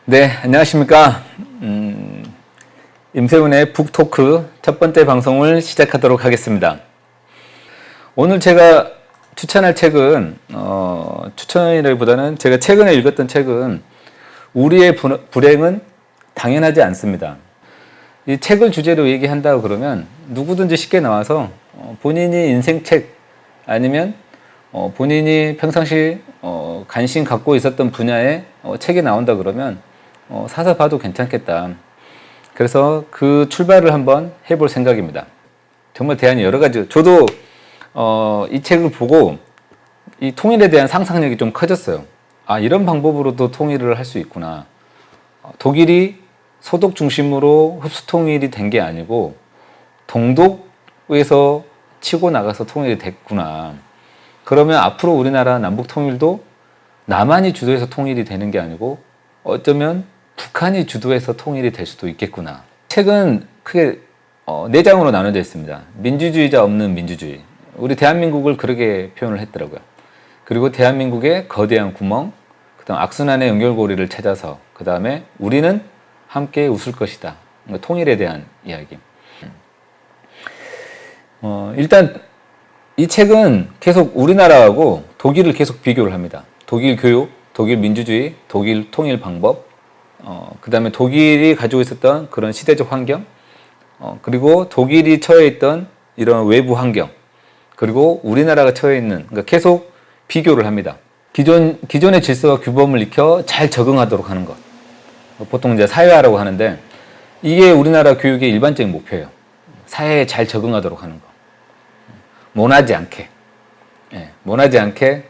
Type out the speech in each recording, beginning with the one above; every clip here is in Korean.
네, 안녕하십니까. 임세훈의 북토크 첫 번째 방송을 시작하도록 하겠습니다. 오늘 제가 추천할 책은, 추천이라기보다는 제가 최근에 읽었던 책은 우리의 불행은 당연하지 않습니다. 이 책을 주제로 얘기한다고 그러면 누구든지 쉽게 나와서 본인이 인생책 아니면 본인이 평상시 관심 갖고 있었던 분야의 책이 나온다 그러면 사서 봐도 괜찮겠다. 그래서 그 출발을 한번 해볼 생각입니다. 정말 대안이 여러 가지. 저도 이 책을 보고 이 통일에 대한 상상력이 좀 커졌어요. 아, 이런 방법으로도 통일을 할 수 있구나. 독일이 소독 중심으로 흡수 통일이 된 게 아니고 동독에서 치고 나가서 통일이 됐구나. 그러면 앞으로 우리나라 남북 통일도 남한이 주도해서 통일이 되는 게 아니고 어쩌면 북한이 주도해서 통일이 될 수도 있겠구나. 책은 크게 4장으로 나눠져 있습니다. 민주주의자 없는 민주주의. 우리 대한민국을 그렇게 표현을 했더라고요. 그리고 대한민국의 거대한 구멍, 그다음 악순환의 연결고리를 찾아서, 그 다음에 우리는 함께 웃을 것이다. 통일에 대한 이야기. 일단 이 책은 계속 우리나라하고 독일을 계속 비교를 합니다. 독일 교육, 독일 민주주의, 독일 통일 방법, 그 다음에 독일이 가지고 있었던 그런 시대적 환경, 그리고 독일이 처해 있던 이런 외부 환경, 그리고 우리나라가 처해 있는, 그러니까 계속 비교를 합니다. 기존의 질서와 규범을 익혀 잘 적응하도록 하는 것. 보통 이제 사회화라고 하는데, 이게 우리나라 교육의 일반적인 목표예요. 사회에 잘 적응하도록 하는 것. 모나지 않게. 모나지 않게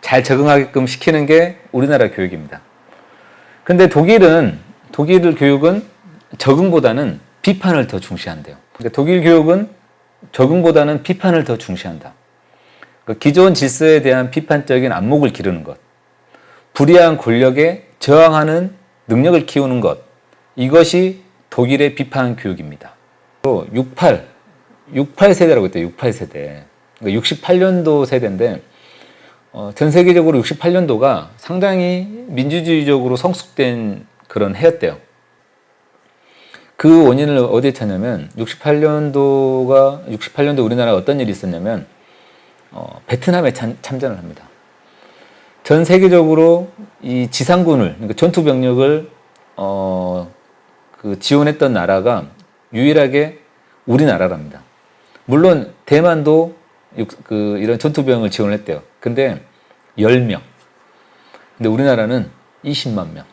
잘 적응하게끔 시키는 게 우리나라 교육입니다. 근데 독일 교육은 적응보다는 비판을 더 중시한대요. 그러니까 독일 교육은 적응보다는 비판을 더 중시한다. 그러니까 기존 질서에 대한 비판적인 안목을 기르는 것, 불이한 권력에 저항하는 능력을 키우는 것, 이것이 독일의 비판 교육입니다. 또 68 세대라고 했대요. 68 세대. 그러니까 68년도 세대인데 전 세계적으로 68년도가 상당히 민주주의적으로 성숙된 그런 해였대요. 그 원인을 어디에 찾냐면 68년도 우리나라가 어떤 일이 있었냐면 베트남에 참전을 합니다. 전 세계적으로 이 지상군을, 그러니까 전투 병력을 지원했던 나라가 유일하게 우리나라랍니다. 물론 대만도 이런 전투병을 지원을 했대요. 근데 10명. 근데 우리나라는 20만 명.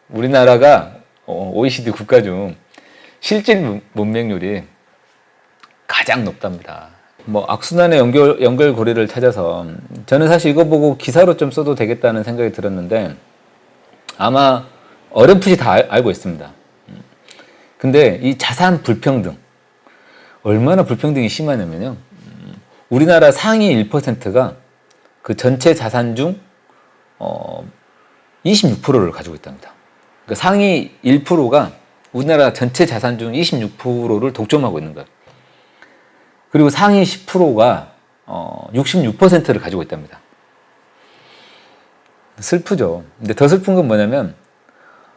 우리나라가 OECD 국가 중 실질 문맹률이 가장 높답니다. 악순환의 연결고리를 찾아서, 저는 사실 이거 보고 기사로 좀 써도 되겠다는 생각이 들었는데 아마 어렴풋이 다 알고 있습니다. 근데 이 자산 불평등, 얼마나 불평등이 심하냐면요. 우리나라 상위 1%가 그 전체 자산 중 26%를 가지고 있답니다. 그러니까 상위 1%가 우리나라 전체 자산 중 26%를 독점하고 있는 거예요. 그리고 상위 10%가 66%를 가지고 있답니다. 슬프죠. 근데 더 슬픈 건 뭐냐면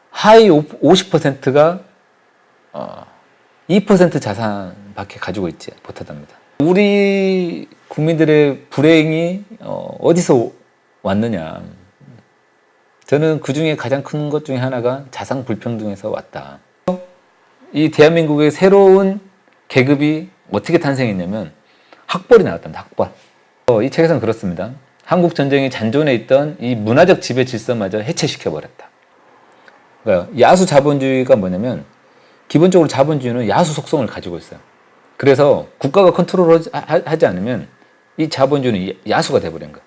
하위 50%가 2% 자산밖에 가지고 있지 못하답니다. 우리 국민들의 불행이 어디서 왔느냐. 저는 그 중에 가장 큰 것 중에 하나가 자산 불평등에서 왔다. 이 대한민국의 새로운 계급이 어떻게 탄생했냐면 학벌이 나왔답니다. 학벌. 이 책에서는 그렇습니다. 한국 전쟁이 잔존해 있던 이 문화적 지배 질서마저 해체시켜버렸다. 그러니까 야수 자본주의가 뭐냐면 기본적으로 자본주의는 야수 속성을 가지고 있어요. 그래서 국가가 컨트롤하지 않으면 이 자본주의는 야수가 돼버린 거예요.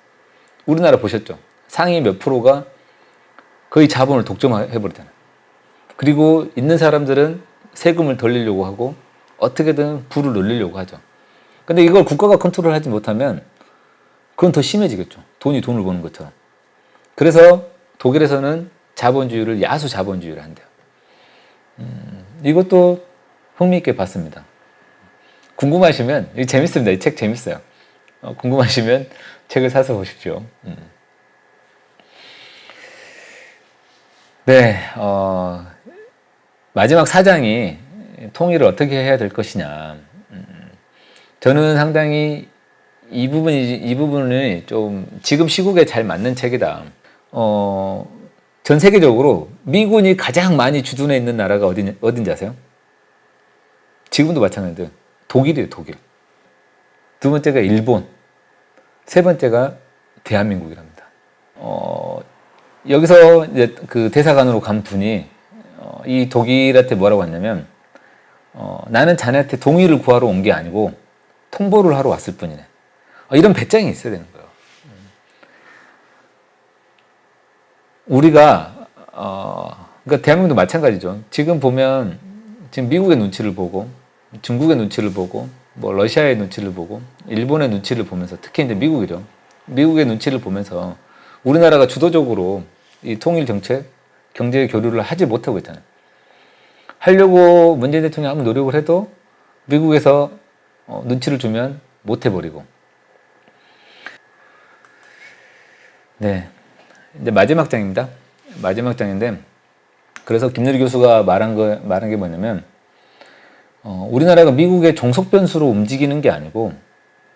우리나라 보셨죠? 상위 몇 프로가 거의 자본을 독점해버리잖아요. 그리고 있는 사람들은 세금을 돌리려고 하고 어떻게든 부를 늘리려고 하죠. 근데 이걸 국가가 컨트롤하지 못하면 그건 더 심해지겠죠. 돈이 돈을 버는 것처럼. 그래서 독일에서는 자본주의를 야수 자본주의를 한대요. 이것도 흥미있게 봤습니다. 궁금하시면, 이거 재밌습니다. 이 책 재밌어요. 궁금하시면 책을 사서 보십시오. 네, 마지막 사장이 통일을 어떻게 해야 될 것이냐. 저는 상당히 이 부분이 좀 지금 시국에 잘 맞는 책이다. 전 세계적으로 미군이 가장 많이 주둔해 있는 나라가 어딘지 아세요? 지금도 마찬가지인데 독일이에요, 독일. 두 번째가 일본, 세 번째가 대한민국이랍니다. 여기서 이제 그 대사관으로 간 분이 이 독일한테 뭐라고 했냐면 나는 자네한테 동의를 구하러 온 게 아니고 통보를 하러 왔을 뿐이네. 이런 배짱이 있어야 되는 거예요. 우리가 그러니까 대한민국도 마찬가지죠. 지금 보면 지금 미국의 눈치를 보고 중국의 눈치를 보고 뭐 러시아의 눈치를 보고 일본의 눈치를 보면서 특히 이제 미국이죠. 미국의 눈치를 보면서 우리나라가 주도적으로 이 통일 정책, 경제 교류를 하지 못하고 있잖아요. 하려고 문재인 대통령이 아무 노력을 해도 미국에서 눈치를 주면 못 해버리고. 네, 이제 마지막 장입니다. 마지막 장인데 그래서 김누리 교수가 말한 게 뭐냐면 우리나라가 미국의 종속 변수로 움직이는 게 아니고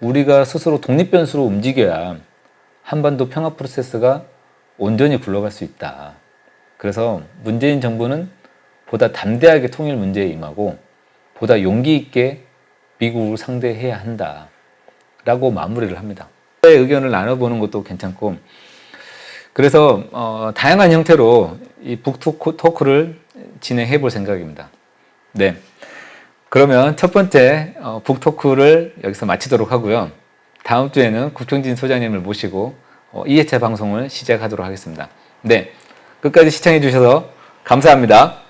우리가 스스로 독립 변수로 움직여야 한반도 평화 프로세스가 온전히 굴러갈 수 있다. 그래서 문재인 정부는 보다 담대하게 통일 문제에 임하고 보다 용기 있게 미국을 상대해야 한다. 라고 마무리를 합니다. 의견을 나눠보는 것도 괜찮고 그래서 다양한 형태로 이 북토크를 진행해 볼 생각입니다. 네, 그러면 첫 번째 북토크를 여기서 마치도록 하고요. 다음 주에는 국정진 소장님을 모시고 2회차 방송을 시작하도록 하겠습니다. 네, 끝까지 시청해 주셔서 감사합니다.